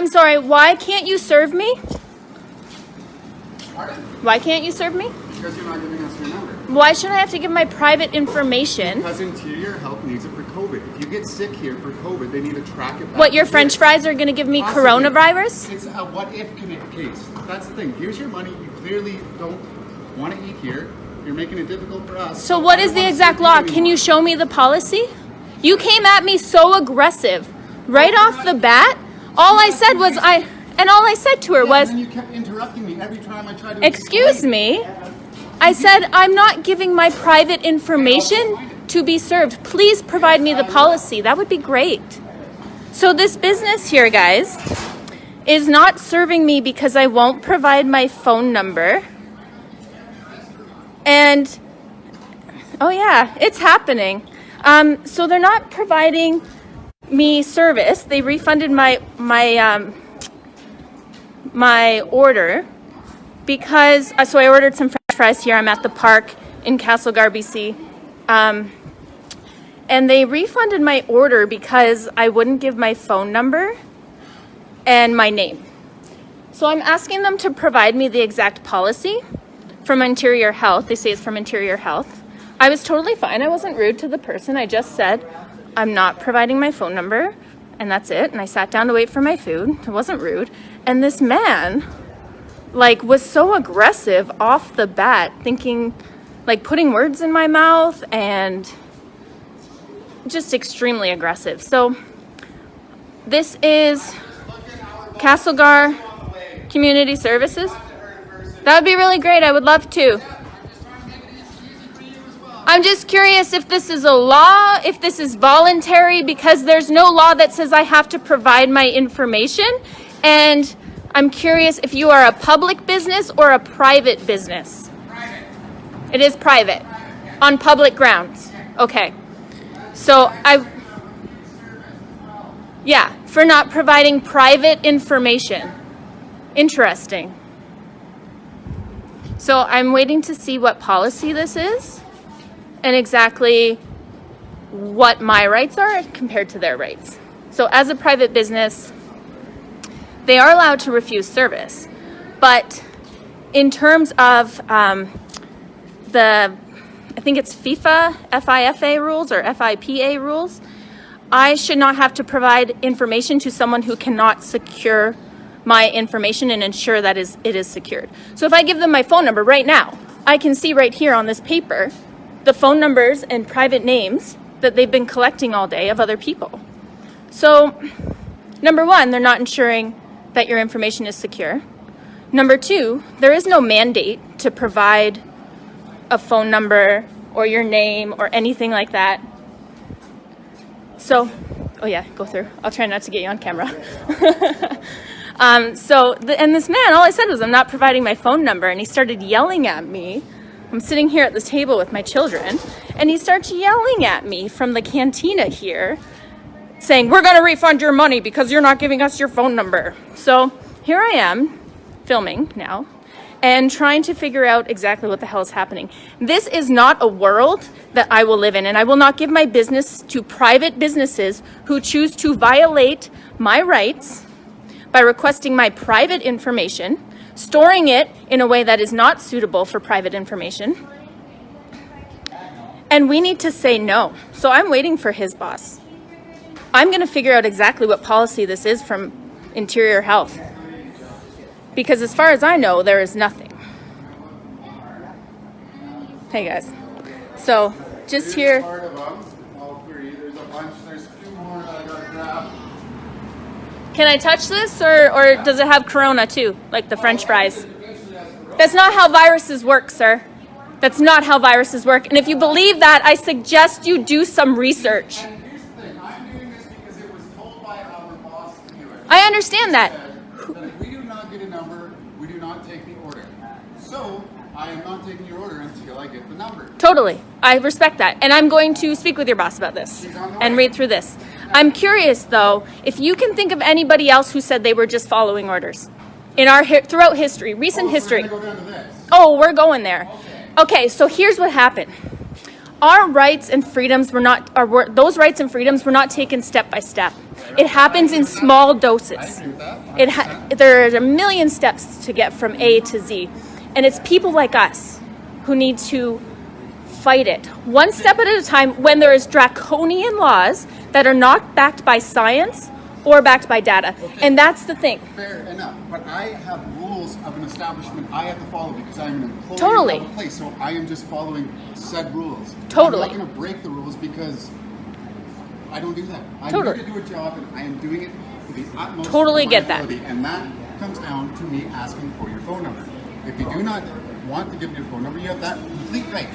I'm sorry, why can't you serve me? Pardon? Why can't you serve me? Because you're not giving us your number. Why should I have to give my private information? Because Interior Health needs it for COVID. If you get sick here for COVID, they need to track it back. What, your to French here. fries are going to give me Possibly. coronavirus? It's a what-if case. That's the thing. Here's your money. You clearly don't want to eat here. You're making it difficult for us. So what is the exact law? Can you show me the policy? You came at me so aggressive. Right off the bat, all I said was all I said to her was, and you kept interrupting me every time I tried to excuse me. I said, I'm not giving my private information to be served. Please provide me the policy. That would be great. So this business here, guys, is not serving me because I won't provide my phone number. And, oh yeah, it's happening. So they're not providing me service. They refunded my order because, so I ordered some French fries here. I'm at the park in Castlegar, BC. And they refunded my order because I wouldn't give my phone number and my name. So I'm asking them to provide me the exact policy from Interior Health. They say it's from Interior Health. I was totally fine. I wasn't rude to the person. I just said, I'm not providing my phone number, and that's it. And I sat down to wait for my food. It wasn't rude. And this man, like, was so aggressive off the bat, thinking, like, putting words in my mouth and just extremely aggressive. So this is Castlegar Community Services. That would be really great. I would love to. I'm just curious if this is a law, if this is voluntary, because there's no law that says I have to provide my information. And I'm curious if you are a public business or a private business. Private. It is private. On public grounds. Okay. So yeah, for not providing private information. Interesting. So I'm waiting to see what policy this is and exactly what my rights are compared to their rights. So as a private business, they are allowed to refuse service. But in terms of I think it's FIFA rules or FIPA rules, I should not have to provide information to someone who cannot secure my information and ensure that it is secured. So if I give them my phone number right now, I can see right here on this paper the phone numbers and private names that they've been collecting all day of other people. So number one, they're not ensuring that your information is secure. Number two, there is no mandate to provide a phone number or your name or anything like that. So, oh yeah, go through. I'll try not to get you on camera. And this man, all I said was, I'm not providing my phone number. And he started yelling at me. I'm sitting here at this table with my children. And he starts yelling at me from the cantina here, saying, we're going to refund your money because you're not giving us your phone number. So here I am filming now and trying to figure out exactly what the hell is happening. This is not a world that I will live in, and I will not give my business to private businesses who choose to violate my rights by requesting my private information, storing it in a way that is not suitable for private information. And we need to say no. So I'm waiting for his boss. I'm going to figure out exactly what policy this is from Interior Health. Because as far as I know, there is nothing. Hey guys. So just here. Part of them, all three. There's a bunch. There's two more that I gotta grab. Can I touch this or does it have corona too? Like the French fries? That's not how viruses work, sir. That's not how viruses work. And if you believe that, I suggest you do some research. And here's the thing. I'm doing this because it was told by our boss to do it. I understand that. That if we do not get a number, we do not take the order. So I am not taking your order until I get the number. Totally. I respect that. And I'm going to speak with your boss about this and read through this. I'm curious, though, if you can think of anybody else who said they were just following orders in our throughout history, recent history. We're gonna go down to this. Oh, we're going there. Okay, so here's what happened. our rights and freedoms those rights and freedoms were not taken step by step. It happens in small doses. I agree with that. There's a million steps to get from A to Z. And it's people like us who need to fight it one step at a time when there is draconian laws that are not backed by science or backed by data. Okay. And that's the thing. Fair enough, but I have rules of an establishment I have to follow because I'm an employee Totally. of a place, so I am just following said rules. Totally. I'm not going to break the rules because I don't do that. I'm Totally. here to do a job, and I am doing it to the utmost Totally of my get that. ability, and that comes down to me asking for your phone number. If you do not want to give me your phone number, you have that complete right.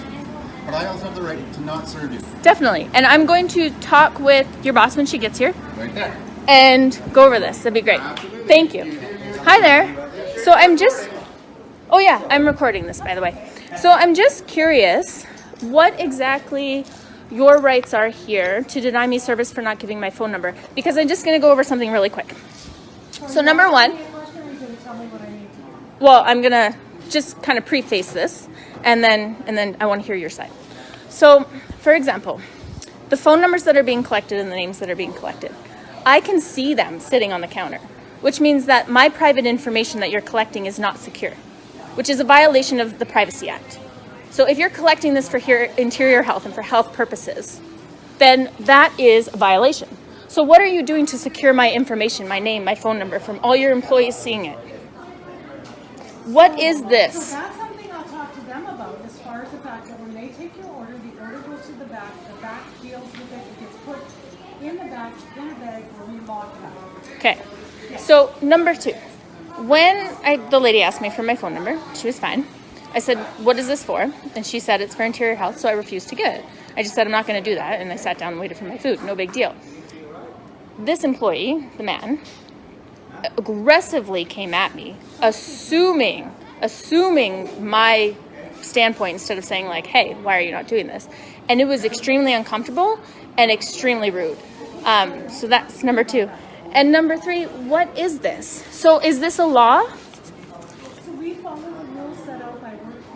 But I also have the right to not serve you. Definitely. And I'm going to talk with your boss when she gets here Right there. and go over this. That'd be great. Absolutely. Thank you. Hi there. So oh yeah, I'm recording this, by the way. So I'm just curious what exactly your rights are here to deny me service for not giving my phone number, because I'm just going to go over something really quick. So number one, well, I'm going to just kind of preface this and then I want to hear your side. So, for example, the phone numbers that are being collected and the names that are being collected, I can see them sitting on the counter, which means that my private information that you're collecting is not secure, which is a violation of the Privacy Act. So if you're collecting this for interior health and for health purposes, then that is a violation. So what are you doing to secure my information, my name, my phone number, from all your employees seeing it? What is this? So that's something I'll talk to them about, as far as the fact that when they take your order, the order goes to the back deals with it, it gets put in the back, in a bag, where we lock it up. Okay. So number two, when the lady asked me for my phone number, she was fine. I said, what is this for? And she said, it's for interior health, so I refused to give it. I just said, I'm not going to do that, and I sat down and waited for my food. No big deal. This employee, the man, aggressively came at me, assuming my standpoint instead of saying like, hey, why are you not doing this? And it was extremely uncomfortable and extremely rude. So that's number two. And number three, what is this? So is this a law? So we follow the rules set out by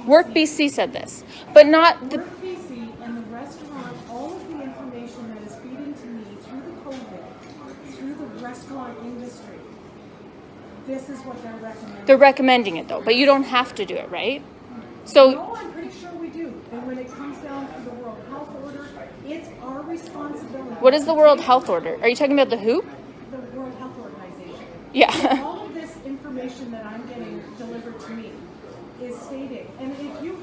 Work BC said this, but not the... Work BC and the restaurant, all of the information that is feeding to me through the COVID, through the restaurant industry, this is what they're recommending. They're recommending it though, but you don't have to do it, right? So No, I'm pretty sure we do. And when it comes down to the World Health Order, it's our responsibility. what is the World Health Order? Are you talking about the WHO? The World Health Organization. Yeah. All of this information that I'm getting delivered to me is stating, and if you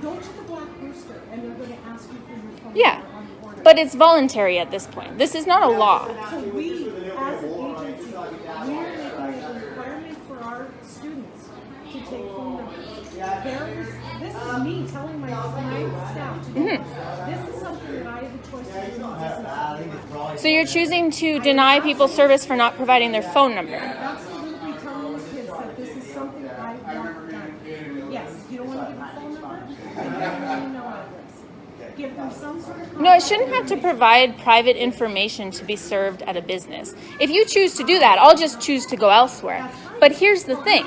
go to the Black Rooster and they're going to ask you for your phone Yeah. number on the order. But it's voluntary at this point. This is not a law. So we, as an agency, we are making it a requirement for our students to take phone numbers. This is me telling my staff to do this. This is something that I have a choice to do. This is something So you're choosing to deny people service for not providing their phone number. absolutely telling the kids that this is something I want done. Yes, you don't want to give a phone number, then give them an email address. Give them some sort of No, I shouldn't have to provide private information to be served at a business. If you choose to do that, I'll just choose to go elsewhere. But here's the thing.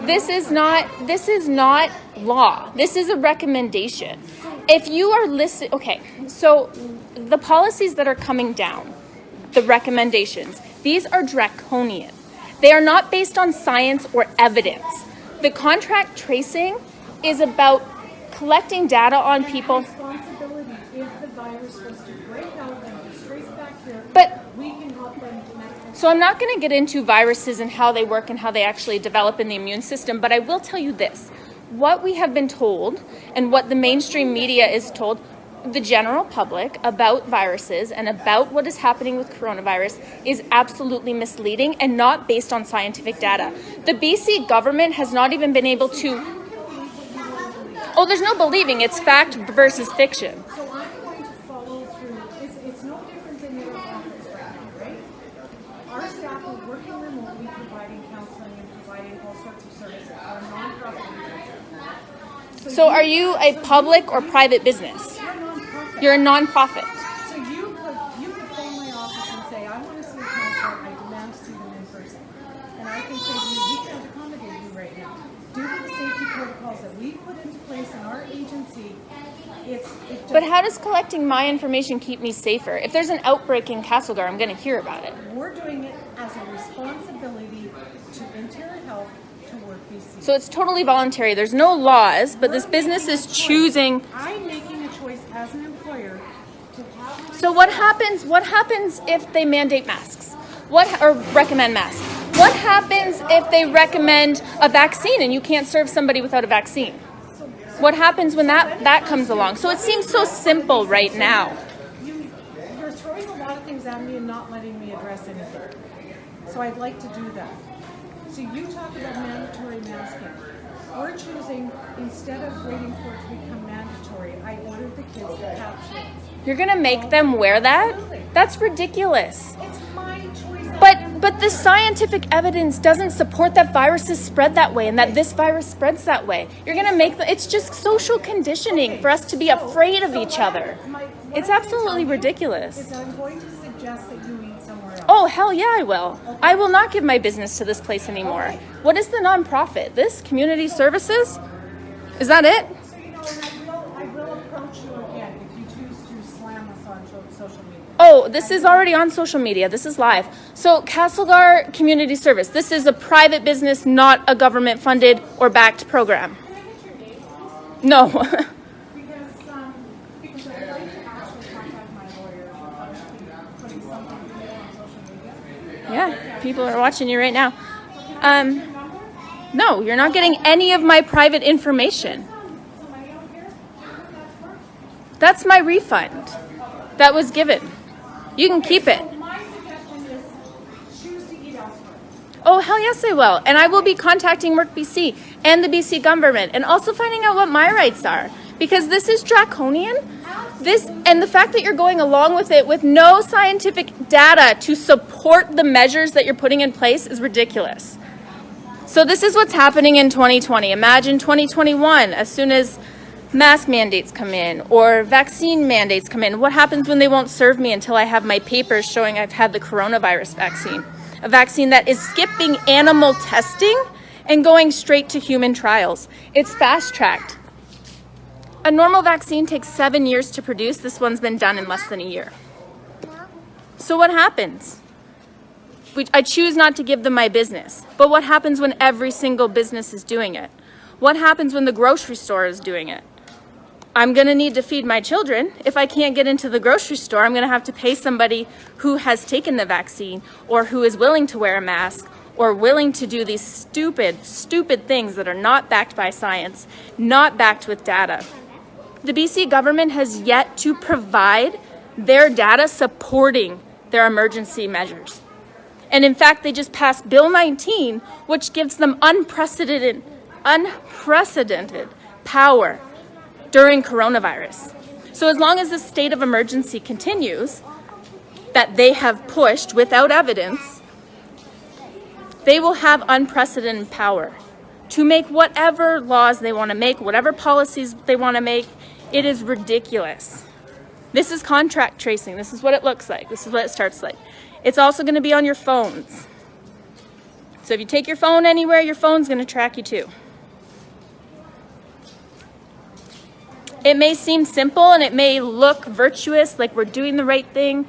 This is not law. This is a recommendation. If you are listening, okay, so the policies that are coming down, the recommendations, these are draconian. They are not based on science or evidence. The contract tracing is about collecting data on people. responsibility if the virus was to break out and be traced back here. But We can help them connect. so I'm not going to get into viruses and how they work and how they actually develop in the immune system, but I will tell you this. What we have been told and what the mainstream media is told the general public about viruses and about what is happening with coronavirus is absolutely misleading and not based on scientific data. The BC government has not even been able to... Oh, there's no believing. It's fact versus fiction. So I'm going to follow through. It's no different than your office right now, right? Our staff are working remotely, providing counseling and providing all sorts of services. We're a nonprofit agency. So are you a public or private business? You're a nonprofit. You're a nonprofit. So you could phone my office and say, I want to see a counselor, I demand to see them in person. And I can say to you, we can't accommodate you right now. Due to the safety protocols that we put into place in our agency, But how does collecting my information keep me safer? If there's an outbreak in Castlegar, I'm going to hear about it. we're doing it as a responsibility to Interior Health, to Work BC. So it's totally voluntary. There's no laws, but this business is choosing. I'm making a choice as an employer to have. So what happens? What happens if they mandate masks? Or recommend masks? What happens if they recommend a vaccine and you can't serve somebody without a vaccine? What happens when that comes along? So it seems so simple right now. You're throwing a lot of things at me and not letting me address anything. So I'd like to do that. So you talk about mandatory masking. We're choosing, instead of waiting for it to become mandatory, I ordered the kids to have shades. You're gonna make them wear that? That's ridiculous. It's my choice. But the scientific evidence doesn't support that viruses spread that way and that this virus spreads that way. You're gonna make them, it's just social conditioning for us to be afraid of each other. It's absolutely ridiculous. Is I'm going to suggest that you eat somewhere else. Oh, hell yeah, I will. I will not give my business to this place anymore. What is the nonprofit? This? Community services? Is that it? So, and I will approach you again if you choose to slam us on social media. Oh, this is already on social media. This is live. So Castlegar Community Service. This is a private business, not a government-funded or backed program. Can I get your name? No. Because I'd like to actually contact my lawyer about putting something on social media. Yeah, people are watching you right now. Your number? No, you're not getting any of my private information. Somebody out here? That's my refund that was given. You can keep it. So my suggestion is choose to eat elsewhere. Oh, hell yes, I will. And I will be contacting Work BC and the BC government and also finding out what my rights are. Because this is draconian. And the fact that you're going along with it with no scientific data to support the measures that you're putting in place is ridiculous. So this is what's happening in 2020. Imagine 2021, as soon as mask mandates come in or vaccine mandates come in. What happens when they won't serve me until I have my papers showing I've had the coronavirus vaccine? A vaccine that is skipping animal testing and going straight to human trials. It's fast-tracked. A normal vaccine takes 7 years to produce. This one's been done in less than a year. So what happens? I choose not to give them my business. But what happens when every single business is doing it? What happens when the grocery store is doing it? I'm going to need to feed my children. If I can't get into the grocery store, I'm going to have to pay somebody who has taken the vaccine or who is willing to wear a mask or willing to do these stupid, stupid things that are not backed by science, not backed with data. The BC government has yet to provide their data supporting their emergency measures. And in fact, they just passed Bill 19, which gives them unprecedented power during coronavirus. So as long as the state of emergency continues, that they have pushed without evidence, they will have unprecedented power to make whatever laws they want to make, whatever policies they want to make. It is ridiculous. This is contract tracing. This is what it looks like. This is what it starts like. It's also going to be on your phones. So if you take your phone anywhere, your phone's going to track you too. It may seem simple and it may look virtuous, like we're doing the right thing.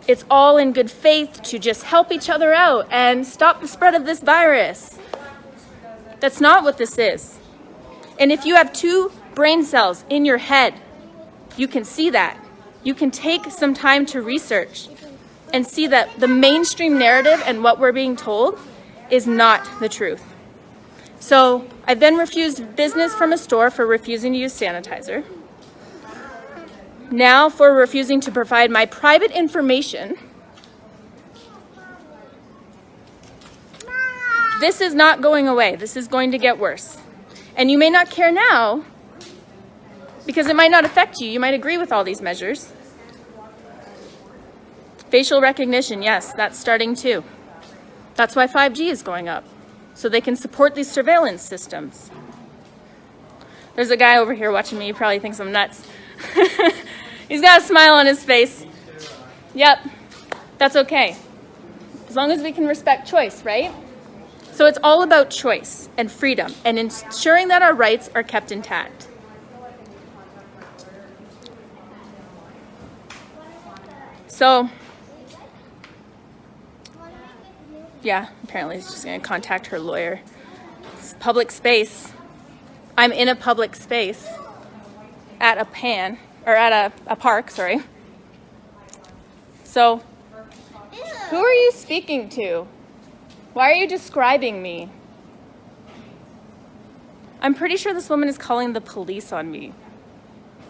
It's all in good faith to just help each other out and stop the spread of this virus. That's not what this is. And if you have 2 brain cells in your head, you can see that. You can take some time to research and see that the mainstream narrative and what we're being told is not the truth. So I've been refused business from a store for refusing to use sanitizer. Now for refusing to provide my private information. This is not going away. This is going to get worse. And you may not care now because it might not affect you. You might agree with all these measures. Facial recognition, yes, that's starting too. That's why 5G is going up, so they can support these surveillance systems. There's a guy over here watching me. He probably thinks I'm nuts. He's got a smile on his face. Yep, that's okay. As long as we can respect choice, right? So it's all about choice and freedom and ensuring that our rights are kept intact. So, yeah, apparently she's just going to contact her lawyer. It's public space. I'm in a public space at a park, sorry. So, who are you speaking to? Why are you describing me? I'm pretty sure this woman is calling the police on me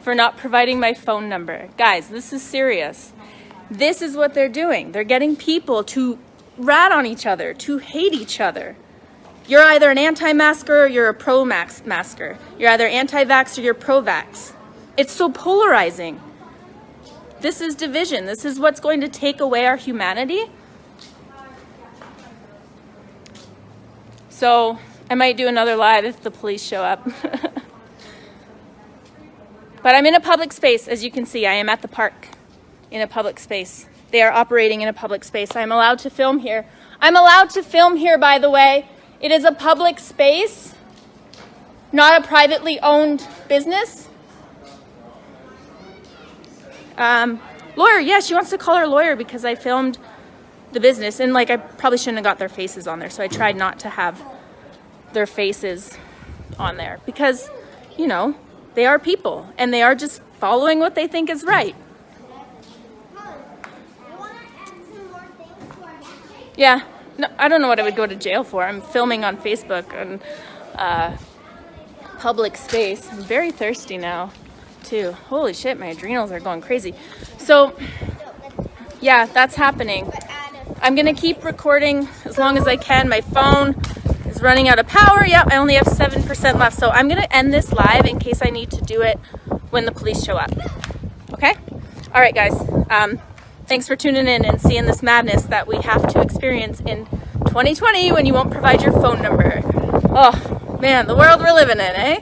for not providing my phone number. Guys, this is serious. This is what they're doing. They're getting people to rat on each other, to hate each other. You're either an anti-masker or you're a pro-masker. You're either anti-vax or you're pro-vax. It's so polarizing. This is division. This is what's going to take away our humanity. So I might do another live if the police show up. But I'm in a public space, as you can see. I am at the park in a public space. They are operating in a public space. I'm allowed to film here. I'm allowed to film here, by the way. It is a public space, not a privately owned business. Lawyer, yeah, she wants to call her lawyer because I filmed the business, and like I probably shouldn't have got their faces on there, so I tried not to have their faces on there because, you know, they are people and they are just following what they think is right. Yeah, no, I don't know what I would go to jail for. I'm filming on Facebook and public space. I'm very thirsty now too. Holy shit, my adrenals are going crazy. So yeah, that's happening. I'm gonna keep recording as long as I can. My phone is running out of power. Yep, I only have 7% left. So I'm gonna end this live in case I need to do it when the police show up. Okay? All right, guys. Thanks for tuning in and seeing this madness that we have to experience in 2020 when you won't provide your phone number. Oh, man, the world we're living in, eh?